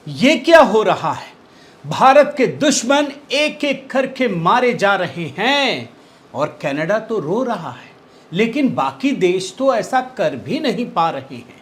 ये क्या हो रहा है? भारत के दुश्मन एक एक करके मारे जा रहे हैं और कनाडा तो रो रहा है, लेकिन बाकी देश तो ऐसा कर भी नहीं पा रहे हैं।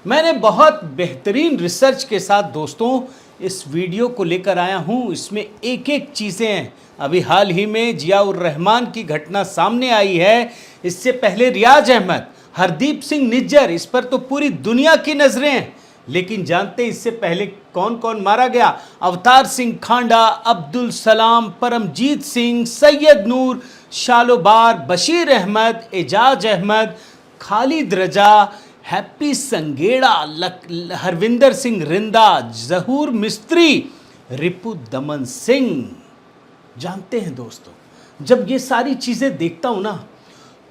मैंने बहुत बेहतरीन रिसर्च के साथ दोस्तों इस वीडियो को लेकर आया हूं। इसमें एक एक चीज़ें हैं। अभी हाल ही में जियाउर रहमान की घटना सामने आई है। इससे पहले रियाज अहमद, हरदीप सिंह निज्जर, इस पर तो पूरी दुनिया की नजरें हैं। लेकिन जानते हैं इससे पहले कौन कौन मारा गया? अवतार सिंह खांडा, अब्दुल सलाम, परमजीत सिंह, सैयद नूर, शालोबार, बशीर अहमद, एजाज अहमद, खालिद रजा, हैप्पी संगेड़ा, हरविंदर सिंह रिंदा, जहूर मिस्त्री, रिपु दमन सिंह। जानते हैं दोस्तों, जब ये सारी चीज़ें देखता हूँ ना,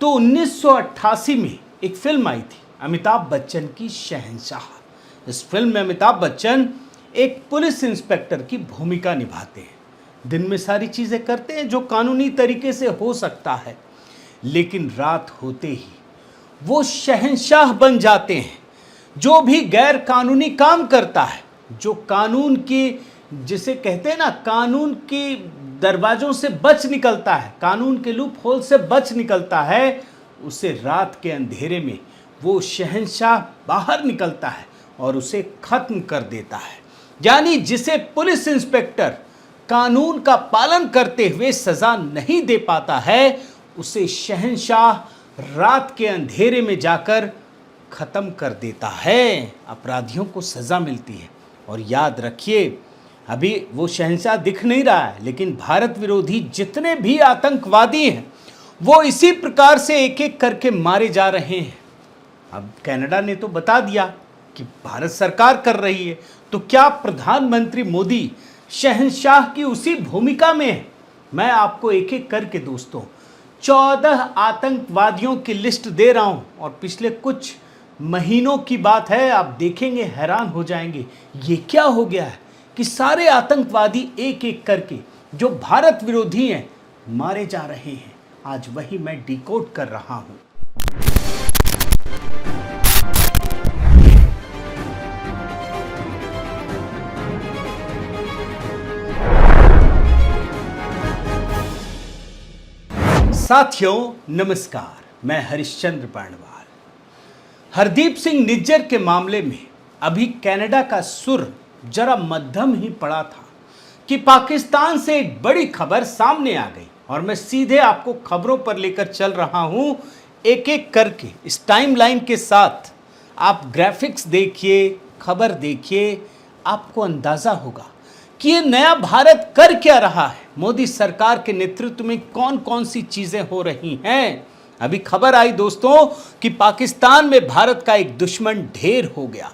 तो 1988 में एक फिल्म आई थी अमिताभ बच्चन की शहंशाह। इस फिल्म में अमिताभ बच्चन एक पुलिस इंस्पेक्टर की भूमिका निभाते हैं। दिन में सारी चीज़ें करते हैं जो कानूनी तरीके से हो सकता है, लेकिन रात होते ही वो शहंशाह बन जाते हैं। जो भी गैर कानूनी काम करता है, जो कानून की, जिसे कहते हैं ना, कानून की दरवाजों से बच निकलता है, कानून के लूप होल से बच निकलता है, उसे रात के अंधेरे में वो शहंशाह बाहर निकलता है और उसे खत्म कर देता है। यानी जिसे पुलिस इंस्पेक्टर कानून का पालन करते हुए सजा नहीं दे पाता है, उसे शहंशाह रात के अंधेरे में जाकर खत्म कर देता है। अपराधियों को सजा मिलती है। और याद रखिए, अभी वो शहंशाह दिख नहीं रहा है, लेकिन भारत विरोधी जितने भी आतंकवादी हैं वो इसी प्रकार से एक एक करके मारे जा रहे हैं। अब कनाडा ने तो बता दिया कि भारत सरकार कर रही है, तो क्या प्रधानमंत्री मोदी शहंशाह की उसी भूमिका में है? मैं आपको एक एक करके दोस्तों 14 आतंकवादियों की लिस्ट दे रहा हूं, और पिछले कुछ महीनों की बात है। आप देखेंगे, हैरान हो जाएंगे, ये क्या हो गया है कि सारे आतंकवादी एक एक करके जो भारत विरोधी हैं मारे जा रहे हैं। आज वही मैं डिकोड कर रहा हूं। साथियों नमस्कार, मैं हरिश्चंद्र पांडवाल। हरदीप सिंह निज्जर के मामले में अभी कनाडा का सुर जरा मध्यम ही पड़ा था कि पाकिस्तान से एक बड़ी खबर सामने आ गई, और मैं सीधे आपको खबरों पर लेकर चल रहा हूं एक एक करके इस टाइमलाइन के साथ। आप ग्राफिक्स देखिए, खबर देखिए, आपको अंदाजा होगा कि ये नया भारत कर क्या रहा है। मोदी सरकार के नेतृत्व में कौन कौन सी चीजें हो रही हैं। अभी खबर आई दोस्तों कि पाकिस्तान में भारत का एक दुश्मन ढेर हो गया।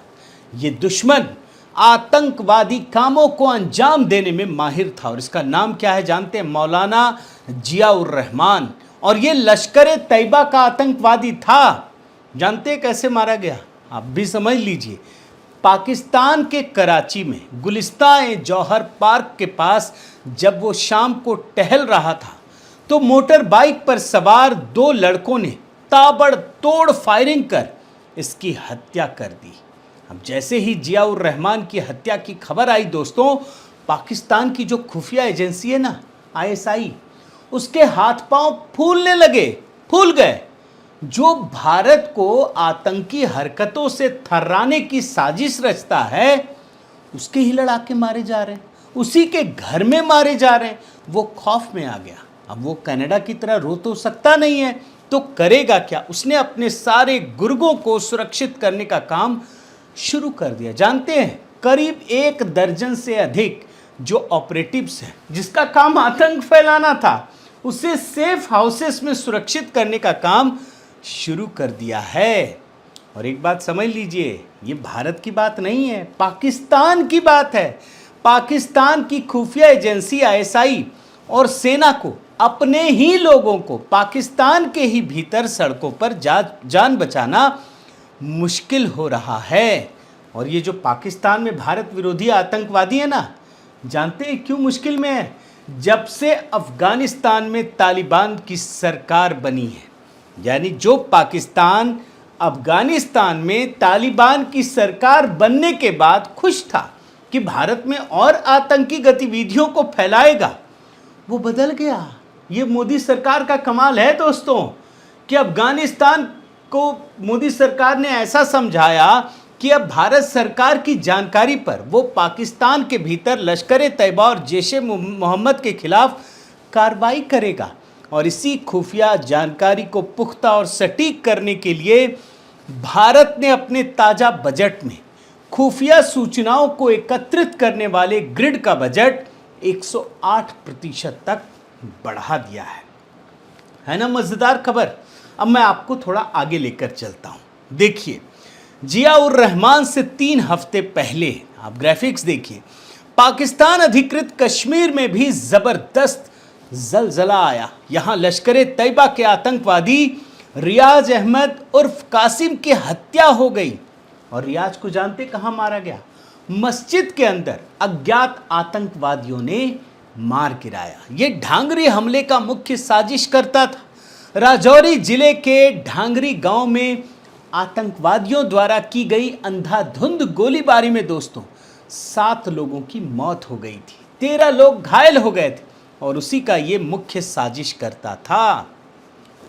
ये दुश्मन आतंकवादी कामों को अंजाम देने में माहिर था, और इसका नाम क्या है जानते हैं? मौलाना जियाउर रहमान। और ये लश्कर तैयबा का आतंकवादी था। जानते हैं कैसे मारा गया? आप भी समझ लीजिए। पाकिस्तान के कराची में गुलिस्तान-ए-जौहर पार्क के पास जब वो शाम को टहल रहा था, तो मोटर बाइक पर सवार 2 लड़कों ने ताबड़तोड़ फायरिंग कर इसकी हत्या कर दी। अब जैसे ही जियाउर रहमान की हत्या की खबर आई दोस्तों, पाकिस्तान की जो खुफिया एजेंसी है ना, ISI, उसके हाथ पांव फूलने लगे, फूल गए। जो भारत को आतंकी हरकतों से थर्राने की साजिश रचता है, उसके ही लड़ाके मारे जा रहे हैं, उसी के घर में मारे जा रहे हैं। वो खौफ में आ गया। अब वो कनाडा की तरह रो तो सकता नहीं है, तो करेगा क्या? उसने अपने सारे गुर्गों को सुरक्षित करने का काम शुरू कर दिया। जानते हैं, करीब 1 दर्जन से अधिक जो ऑपरेटिव्स हैं, जिसका काम आतंक फैलाना था, उसे सेफ हाउसेस में सुरक्षित करने का काम शुरू कर दिया है। और एक बात समझ लीजिए, ये भारत की बात नहीं है, पाकिस्तान की बात है। पाकिस्तान की खुफिया एजेंसी ISI और सेना को अपने ही लोगों को पाकिस्तान के ही भीतर सड़कों पर जान बचाना मुश्किल हो रहा है। और ये जो पाकिस्तान में भारत विरोधी आतंकवादी है ना, जानते हैं क्यों मुश्किल में है? जब से अफगानिस्तान में तालिबान की सरकार बनी है, यानी जो पाकिस्तान अफगानिस्तान में तालिबान की सरकार बनने के बाद खुश था, कि भारत में और आतंकी गतिविधियों को फैलाएगा, वो बदल गया। ये मोदी सरकार का कमाल है दोस्तों कि अफगानिस्तान को मोदी सरकार ने ऐसा समझाया कि अब भारत सरकार की जानकारी पर वो पाकिस्तान के भीतर लश्कर तैयबा और जैश ए मोहम्मद के खिलाफ कार्रवाई करेगा। और इसी खुफिया जानकारी को पुख्ता और सटीक करने के लिए भारत ने अपने ताज़ा बजट में खुफिया सूचनाओं को एकत्रित करने वाले ग्रिड का बजट 108% तक बढ़ा दिया है ना मजेदार खबर। अब मैं आपको थोड़ा आगे लेकर चलता हूं। देखिए, जियाउर रहमान से 3 हफ्ते पहले आप ग्राफिक्स देखिए, पाकिस्तान अधिकृत कश्मीर में भी जबरदस्त जलजला आया। यहां लश्कर तैयबा के आतंकवादी रियाज अहमद उर्फ कासिम की हत्या हो गई। और रियाज को जानते कहां मारा गया? मस्जिद के अंदर अज्ञात आतंकवादियों ने मार गिराया। यह ढांगरी हमले का मुख्य साजिश करता था। राजौरी जिले के ढांगरी गांव में आतंकवादियों द्वारा की गई अंधाधुंध गोलीबारी में दोस्तों 7 लोगों की मौत हो गई थी, 13 लोग घायल हो गए थे और उसी का ये मुख्य साजिश करता था।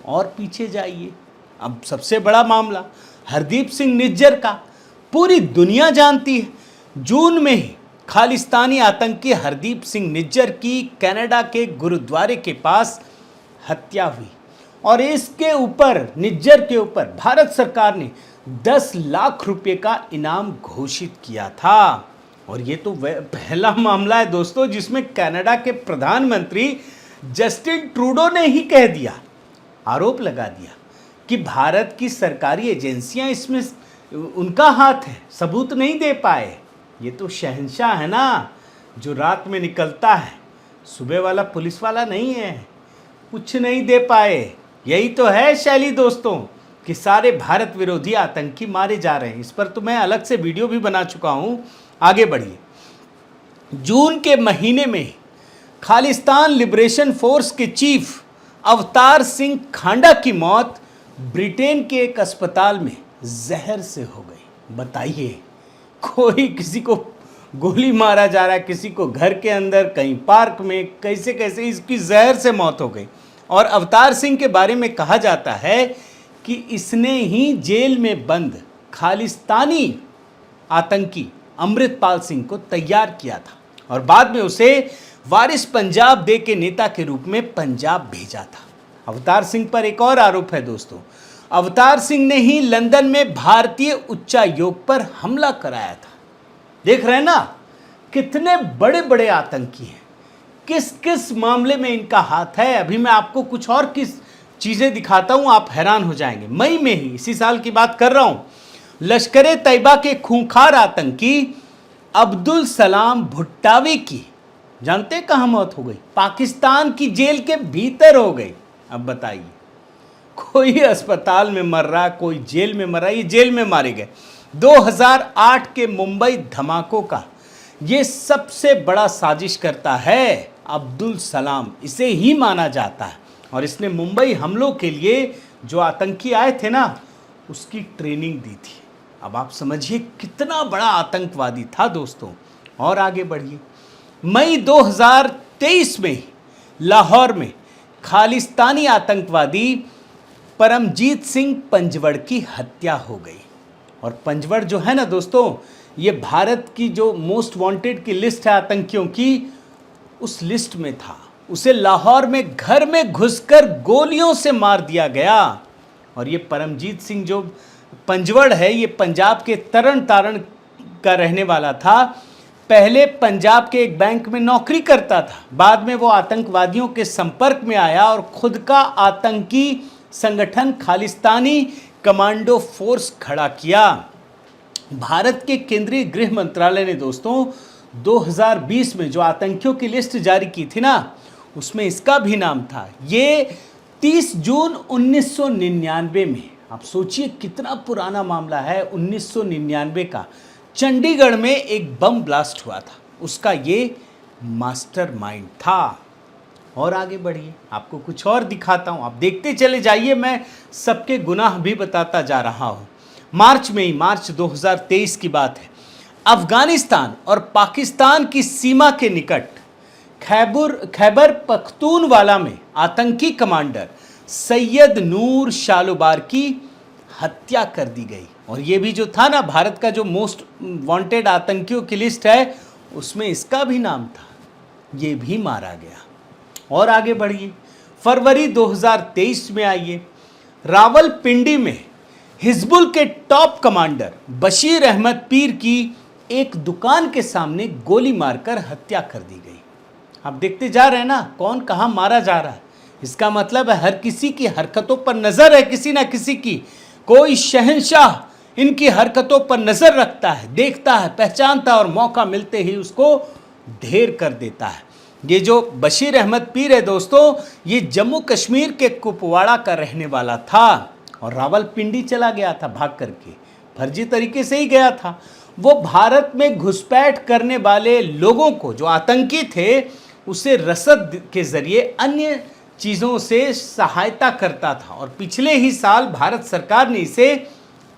और पीछे जाइए, अब सबसे बड़ा मामला हरदीप सिंह निज्जर का पूरी दुनिया जानती है। जून में ही खालिस्तानी आतंकी हरदीप सिंह निज्जर की कनाडा के गुरुद्वारे के पास हत्या हुई और इसके ऊपर निज्जर के ऊपर भारत सरकार ने 10 लाख रुपए का इनाम घोषित किया था। और ये तो पहला मामला है दोस्तों जिसमें कनाडा के प्रधानमंत्री जस्टिन ट्रूडो ने ही कह दिया, आरोप लगा दिया कि भारत की सरकारी एजेंसियां इसमें उनका हाथ है, सबूत नहीं दे पाए। ये तो शहंशाह है ना, जो रात में निकलता है, सुबह वाला पुलिस वाला नहीं है, कुछ नहीं दे पाए। यही तो है शैली दोस्तों कि सारे भारत विरोधी आतंकी मारे जा रहे हैं। इस पर तो मैं अलग से वीडियो भी बना चुका हूं। आगे बढ़िए, जून के महीने में खालिस्तान लिबरेशन फोर्स के चीफ अवतार सिंह खांडा की मौत ब्रिटेन के एक अस्पताल में जहर से हो गई। बताइए, कोई किसी को गोली मारा जा रहा है, किसी को घर के अंदर, कहीं पार्क में, कैसे कैसे इसकी जहर से मौत हो गई। और अवतार सिंह के बारे में कहा जाता है कि इसने ही जेल में बंद खालिस्तानी आतंकी अमृतपाल सिंह को तैयार किया था और बाद में उसे वारिस पंजाब डे के नेता के रूप में पंजाब भेजा था। अवतार सिंह पर एक और आरोप है दोस्तों, अवतार सिंह ने ही लंदन में भारतीय उच्चायोग पर हमला कराया था। देख रहे हैं ना, कितने बड़े बड़े आतंकी हैं, किस किस मामले में इनका हाथ है। अभी मैं आपको कुछ और किस चीज़ें दिखाता हूं, आप हैरान हो जाएंगे। मई में ही, इसी साल की बात कर रहा हूं, लश्कर तैयबा के खूंखार आतंकी अब्दुल सलाम भुट्टावी की जानते कहां मौत हो गई? पाकिस्तान की जेल के भीतर हो गई। अब बताइए, कोई अस्पताल में मर रहा, कोई जेल में मर रहा, ये जेल में मारे गए। 2008 के मुंबई धमाकों का ये सबसे बड़ा साजिश करता है अब्दुल सलाम, इसे ही माना जाता है। और इसने मुंबई हमलों के लिए जो आतंकी आए थे ना, उसकी ट्रेनिंग दी थी। अब आप समझिए कितना बड़ा आतंकवादी था दोस्तों। और आगे बढ़िए, मई 2023 में लाहौर में खालिस्तानी आतंकवादी परमजीत सिंह पंजवड़ की हत्या हो गई। और पंजवड़ जो है ना दोस्तों, ये भारत की जो मोस्ट वांटेड की लिस्ट है आतंकियों की, उस लिस्ट में था। उसे लाहौर में घर में घुसकर गोलियों से मार दिया गया। और ये परमजीत सिंह जो पंजवड़ है, ये पंजाब के तरन तारण का रहने वाला था। पहले पंजाब के एक बैंक में नौकरी करता था, बाद में वो आतंकवादियों के संपर्क में आया और खुद का आतंकी संगठन खालिस्तानी कमांडो फोर्स खड़ा किया। भारत के केंद्रीय गृह मंत्रालय ने दोस्तों 2020 में जो आतंकियों की लिस्ट जारी की थी ना, उसमें इसका भी नाम था। ये 30 जून 1999 में, आप सोचिए कितना पुराना मामला है, 1999 का, चंडीगढ़ में एक बम ब्लास्ट हुआ था, उसका ये मास्टरमाइंड था। और आगे बढ़िए, आपको कुछ और दिखाता हूं, आप देखते चले जाइए, मैं सबके गुनाह भी बताता जा रहा हूं। मार्च 2023 की बात है, अफगानिस्तान और पाकिस्तान की सीमा के निकट खैबर पख्तूनवाला में आतंकी कमांडर सैयद नूर शालोबार की हत्या कर दी गई। और ये भी जो था ना, भारत का जो मोस्ट वांटेड आतंकियों की लिस्ट है उसमें इसका भी नाम था, ये भी मारा गया। और आगे बढ़िए, फरवरी 2023 में आइए, रावलपिंडी में हिजबुल के टॉप कमांडर बशीर अहमद पीर की एक दुकान के सामने गोली मारकर हत्या कर दी गई। आप देखते जा रहे हैं ना, कौन कहां मारा जा रहा है। इसका मतलब है हर किसी की हरकतों पर नजर है, किसी ना किसी की। कोई शहंशाह इनकी हरकतों पर नजर रखता है, देखता है, पहचानता है और मौका मिलते ही उसको ढेर कर देता है। ये जो बशीर अहमद पीर है दोस्तों, ये जम्मू कश्मीर के कुपवाड़ा का रहने वाला था और रावलपिंडी चला गया था भाग करके, फर्जी तरीके से ही गया था। वो भारत में घुसपैठ करने वाले लोगों को, जो आतंकी थे, उसे रसद के जरिए अन्य चीज़ों से सहायता करता था और पिछले ही साल भारत सरकार ने इसे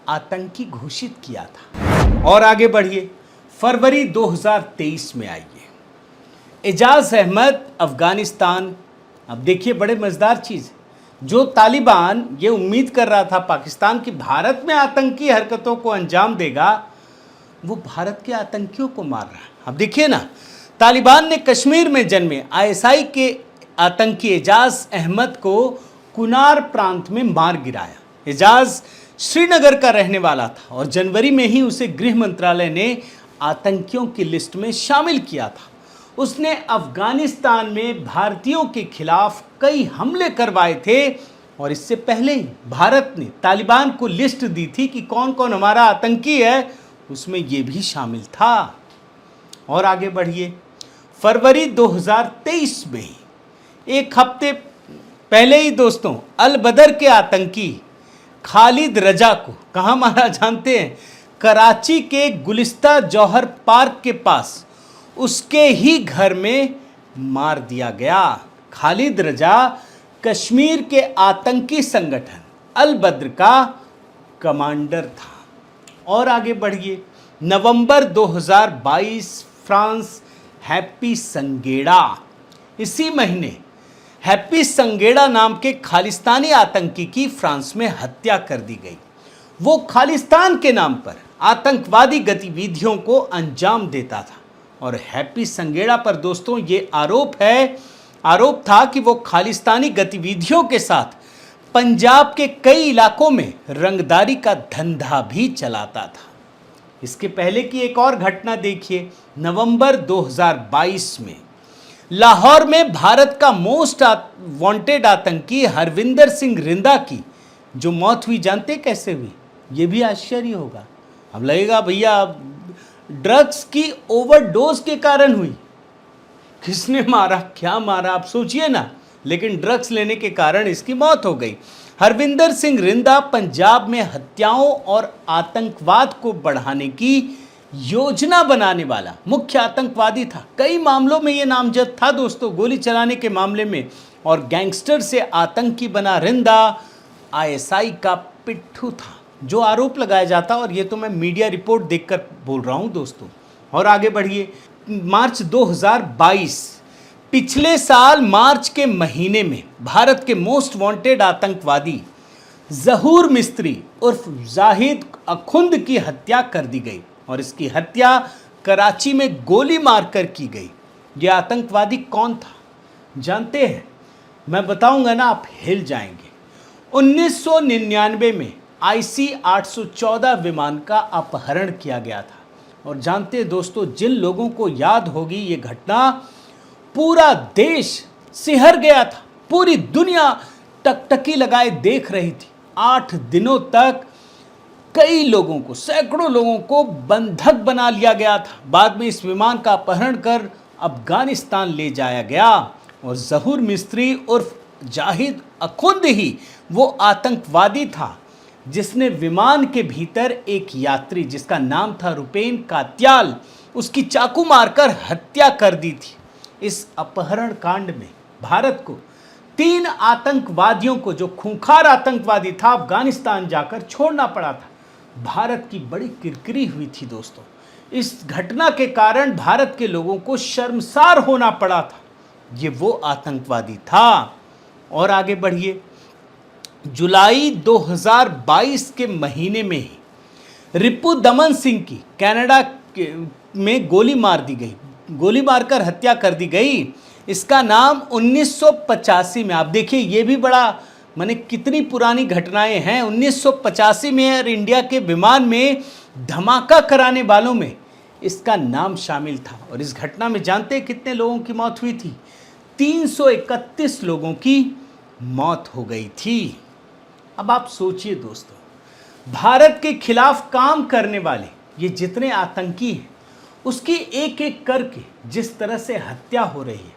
आतंकी घोषित किया था। और आगे बढ़िए, फरवरी 2023 में आइए, एजाज अहमद अफगानिस्तान। अब देखिए बड़े मज़ेदार चीज़, जो तालिबान ये उम्मीद कर रहा था पाकिस्तान की भारत में आतंकी हरकतों को अंजाम देगा, वो भारत के आतंकियों को मार रहा है। अब देखिए ना, तालिबान ने कश्मीर में जन्मे आईएसआई के आतंकी एजाज अहमद को कुनार प्रांत में मार गिराया। एजाज श्रीनगर का रहने वाला था और जनवरी में ही उसे गृह मंत्रालय ने आतंकियों की लिस्ट में शामिल किया था। उसने अफगानिस्तान में भारतीयों के खिलाफ कई हमले करवाए थे और इससे पहले ही भारत ने तालिबान को लिस्ट दी थी कि कौन कौन हमारा आतंकी है, उसमें ये भी शामिल था। और आगे बढ़िए, फरवरी 2023 में ही, एक हफ्ते पहले ही दोस्तों, अल बदर के आतंकी खालिद रजा को कहाँ मारा जानते हैं? कराची के गुलिस्ता जौहर पार्क के पास उसके ही घर में मार दिया गया। खालिद रजा कश्मीर के आतंकी संगठन अल बद्र का कमांडर था। और आगे बढ़िए, नवंबर 2022, फ्रांस, हैप्पी संगेड़ा। इसी महीने हैप्पी संगेड़ा नाम के खालिस्तानी आतंकी की फ्रांस में हत्या कर दी गई। वो खालिस्तान के नाम पर आतंकवादी गतिविधियों को अंजाम देता था और हैप्पी संगेड़ा पर दोस्तों ये आरोप था कि वो खालिस्तानी गतिविधियों के साथ पंजाब के कई इलाकों में रंगदारी का धंधा भी चलाता था। इसके पहले की एक और घटना देखिए, नवंबर 2022 में लाहौर में भारत का मोस्ट वांटेड आतंकी हरविंदर सिंह रिंदा की जो मौत हुई, जानते कैसे हुई? ये भी आश्चर्य होगा। अब लगेगा भैया ड्रग्स की ओवरडोज के कारण हुई। किसने मारा, क्या मारा, आप सोचिए ना, लेकिन ड्रग्स लेने के कारण इसकी मौत हो गई। हरविंदर सिंह रिंदा पंजाब में हत्याओं और आतंकवाद को बढ़ाने की योजना बनाने वाला मुख्य आतंकवादी था। कई मामलों में यह नामजद था दोस्तों, गोली चलाने के मामले में। और गैंगस्टर से आतंकी बना रिंदा आईएसआई का पिट्ठू था, जो आरोप लगाया जाता। और ये तो मैं मीडिया रिपोर्ट देखकर बोल रहा हूं दोस्तों। और आगे बढ़िए, मार्च 2022, पिछले साल मार्च के महीने में भारत के मोस्ट वांटेड आतंकवादी जहूर मिस्त्री उर्फ जाहिद अखुंद की हत्या कर दी गई और इसकी हत्या कराची में गोली मारकर की गई। यह आतंकवादी कौन था जानते हैं? मैं बताऊंगा ना, आप हिल जाएंगे। 1999 में IC 814 विमान का अपहरण किया गया था। और जानते हैं दोस्तों, जिन लोगों को याद होगी ये घटना, पूरा देश सिहर गया था, पूरी दुनिया टकटकी लगाए देख रही थी। 8 दिनों तक कई लोगों को, सैकड़ों लोगों को बंधक बना लिया गया था। बाद में इस विमान का अपहरण कर अफगानिस्तान ले जाया गया और जहूर मिस्त्री उर्फ जाहिद अखुंद ही वो आतंकवादी था जिसने विमान के भीतर एक यात्री जिसका नाम था रुपेन कात्याल, उसकी चाकू मारकर हत्या कर दी थी। इस अपहरण कांड में भारत को 3 आतंकवादियों को, जो खूंखार आतंकवादी था, अफगानिस्तान जाकर छोड़ना पड़ा था। भारत की बड़ी किरकिरी हुई थी दोस्तों। इस घटना के कारण भारत के लोगों को शर्मसार होना पड़ा था। ये वो आतंकवादी था। और आगे बढ़िए, जुलाई 2022 के महीने में ही रिपुदमन सिंह की कनाडा में गोली मार दी गई, गोली मारकर हत्या कर दी गई। इसका नाम 1985 में, आप देखिए ये भी बड़ा माने कितनी पुरानी घटनाएं हैं। 1985 में एयर इंडिया के विमान में धमाका कराने वालों में इसका नाम शामिल था। और इस घटना में जानते हैं कितने लोगों की मौत हुई थी? 331 लोगों की मौत हो गई थी। अब आप सोचिए दोस्तों, भारत के खिलाफ काम करने वाले ये जितने आतंकी हैं, उसकी एक एक करके जिस तरह से हत्या हो रही है,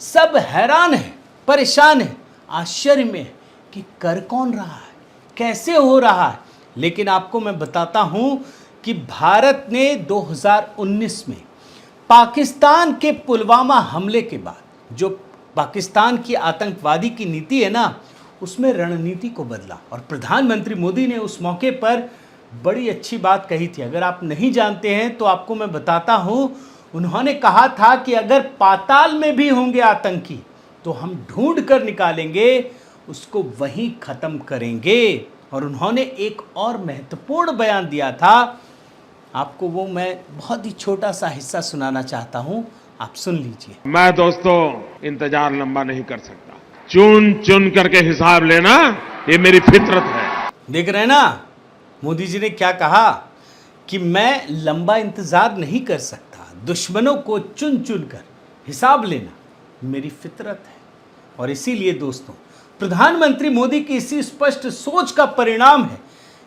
सब हैरान है, परेशान है, आश्चर्य में है कि कर कौन रहा है, कैसे हो रहा है। लेकिन आपको मैं बताता हूं कि भारत ने 2019 में पाकिस्तान के पुलवामा हमले के बाद जो पाकिस्तान की आतंकवादी की नीति है ना, उसमें रणनीति को बदला। और प्रधानमंत्री मोदी ने उस मौके पर बड़ी अच्छी बात कही थी। अगर आप नहीं जानते हैं तो आपको मैं बताता हूं। उन्होंने कहा था कि अगर पाताल में भी होंगे आतंकी तो हम ढूंढ कर निकालेंगे, उसको वहीं खत्म करेंगे। और उन्होंने एक और महत्वपूर्ण बयान दिया था, आपको वो मैं बहुत ही छोटा सा हिस्सा सुनाना चाहता हूं, आप सुन लीजिए। मैं दोस्तों इंतजार लंबा नहीं कर सकता, चुन चुन करके हिसाब लेना ये मेरी फितरत है। देख रहे हैं ना मोदी जी ने क्या कहा कि मैं लंबा इंतजार नहीं कर सकता, दुश्मनों को चुन चुन कर हिसाब लेना मेरी फितरत है। और इसीलिए दोस्तों, प्रधानमंत्री मोदी की इसी स्पष्ट सोच का परिणाम है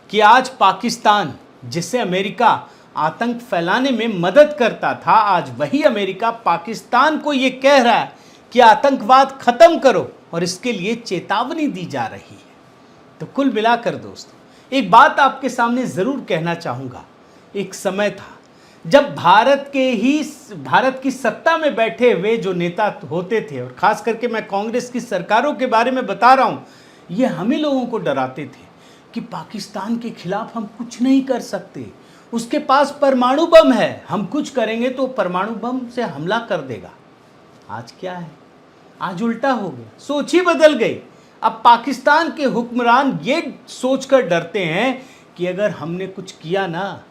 कि आज पाकिस्तान, जिसे अमेरिका आतंक फैलाने में मदद करता था, आज वही अमेरिका पाकिस्तान को यह कह रहा है कि आतंकवाद खत्म करो, और इसके लिए चेतावनी दी जा रही है। तो कुल मिलाकर दोस्तों, एक बात आपके सामने जरूर कहना चाहूंगा। एक समय था जब भारत की सत्ता में बैठे हुए जो नेता होते थे, और खास करके मैं कांग्रेस की सरकारों के बारे में बता रहा हूं, ये हम ही लोगों को डराते थे कि पाकिस्तान के खिलाफ हम कुछ नहीं कर सकते, उसके पास परमाणु बम है, हम कुछ करेंगे तो परमाणु बम से हमला कर देगा। आज क्या है? आज उल्टा हो गया, सोच ही बदल गई। अब पाकिस्तान के हुक्मरान ये सोचकर डरते हैं कि अगर हमने कुछ किया ना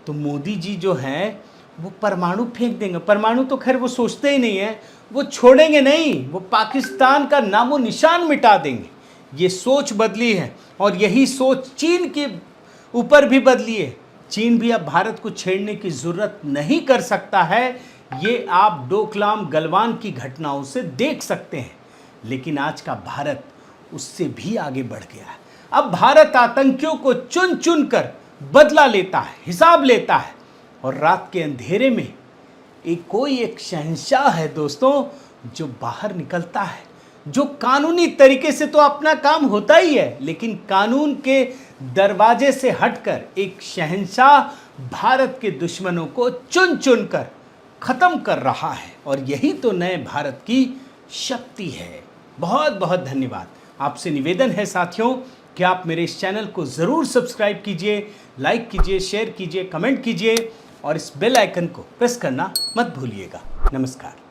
तो मोदी जी जो हैं वो परमाणु फेंक देंगे। परमाणु तो खैर वो सोचते ही नहीं है, वो छोड़ेंगे नहीं, वो पाकिस्तान का नामो निशान मिटा देंगे। ये सोच बदली है, और यही सोच चीन के ऊपर भी बदली है। चीन भी अब भारत को छेड़ने की जरूरत नहीं कर सकता है। ये आप डोकलाम गलवान की घटनाओं से देख सकते हैं। लेकिन आज का भारत उससे भी आगे बढ़ गया है। अब भारत आतंकियों को चुन चुन कर बदला लेता है, हिसाब लेता है। और रात के अंधेरे में कोई एक शहंशाह है दोस्तों, जो बाहर निकलता है, जो कानूनी तरीके से तो अपना काम होता ही है, लेकिन कानून के दरवाजे से हटकर एक शहंशाह भारत के दुश्मनों को चुन चुन कर खत्म कर रहा है। और यही तो नए भारत की शक्ति है। बहुत बहुत धन्यवाद। आपसे निवेदन है साथियों कि आप मेरे इस चैनल को ज़रूर सब्सक्राइब कीजिए, लाइक कीजिए, शेयर कीजिए, कमेंट कीजिए, और इस बेल आइकन को प्रेस करना मत भूलिएगा। नमस्कार।